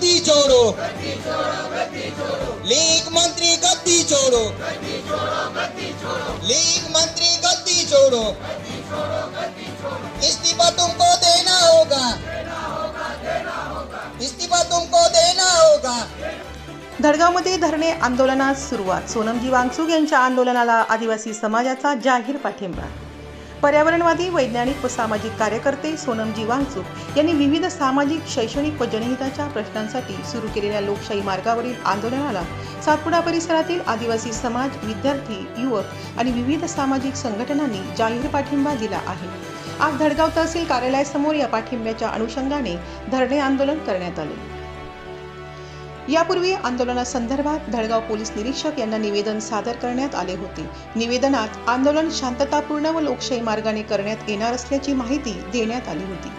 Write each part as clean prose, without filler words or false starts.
गद्दी छोड़ो, लीग मंत्री गद्दी छोड़ो, लीग मंत्री गद्दी छोड़ो, इस्तीफा तुमको देना होगा, इस्तीफा तुमको देना होगा। धडगावमध्ये धरणे आंदोलनास सुरुवात। सोनमजी वांगचूक यांच्या आंदोलनाला आदिवासी समाजाचा जाहीर पाठिंबा। पर्यावरणवादी, वैज्ञानिक व सामाजिक कार्यकर्ते सोनमजी वांगचूक यांनी विविध सामाजिक, शैक्षणिक व जनहिताच्या प्रश्नांसाठी सुरू केलेल्या लोकशाही मार्गावरील आंदोलनाला सातपुडा परिसरातील आदिवासी समाज, विद्यार्थी, युवक आणि विविध सामाजिक संघटनांनी जाहीर पाठिंबा दिला आहे। आज धडगाव तहसील कार्यालयासमोर या पाठिंब्याच्या अनुषंगाने धरणे आंदोलन करण्यात आले। यापूर्वी आंदोलनासंदर्भात धडगाव पोलीस निरीक्षक यांना निवेदन सादर करण्यात आले होते। निवेदनात आंदोलन शांततापूर्ण व लोकशाही मार्गाने करण्यात येणार असल्याची माहिती देण्यात आली होती।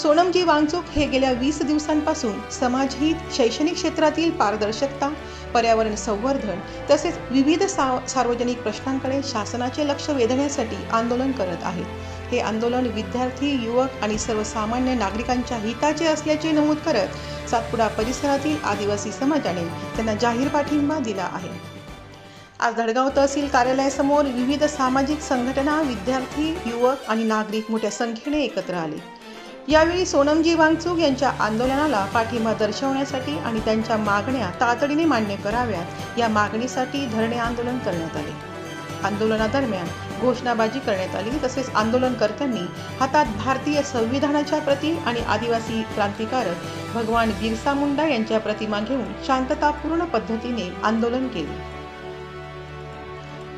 सोनमजी वांगचूक हे गेल्या 20 दिवसांपासून समाजहित, शैक्षणिक क्षेत्रातील पारदर्शकता, पर्यावरण संवर्धन तसेच विविध सार्वजनिक प्रश्नांकडे शासनाचे लक्ष वेधण्यासाठी आंदोलन करत आहेत। हे आंदोलन विद्यार्थी, युवक आणि सर्वसामान्य नागरिकांच्या हिताचे असल्याचे नमूद करत सातपुडा परिसरातील आदिवासी समाजाने त्यांना जाहीर पाठिंबा दिला आहे। आज धडगाव तहसील कार्यालयासमोर विविध सामाजिक संघटना, विद्यार्थी, युवक आणि नागरिक मोठ्या संख्येने एकत्र आले। यावेळी सोनमजी वांगचूक यांच्या आंदोलनाला पाठिंबा दर्शवण्यासाठी आणि त्यांच्या मागण्या तातडीने मान्य कराव्यात या मागणीसाठी धरणे आंदोलन करण्यात आले। आंदोलनादरम्यान घोषणाबाजी करण्यात आली। तसेच आंदोलनकर्त्यांनी हातात भारतीय संविधानाच्या प्रती आणि आदिवासी क्रांतिकारक भगवान बिरसा मुंडा यांच्या प्रतिमा घेऊन शांततापूर्ण पद्धतीने आंदोलन केले।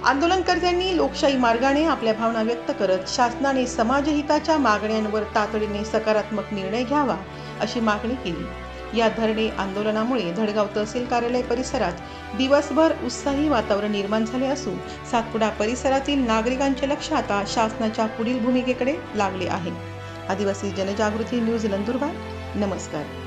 आंदोलनकर्त्यांनी लोकशाही मार्गाने आपल्या भावना व्यक्त करत शासनाने समाजहिताच्या मागण्यांवर तातडीने सकारात्मक निर्णय घ्यावा अशी मागणी केली। या धरणे आंदोलनामुळे धडगाव तहसील कार्यालय परिसरात दिवसभर उत्साही वातावरण निर्माण झाले असून सातपुडा परिसरातील नागरिकांचे लक्ष आता शासनाच्या पुढील भूमिकेकडे लागले आहे। आदिवासी जनजागृती न्यूज नंदुरबार। नमस्कार।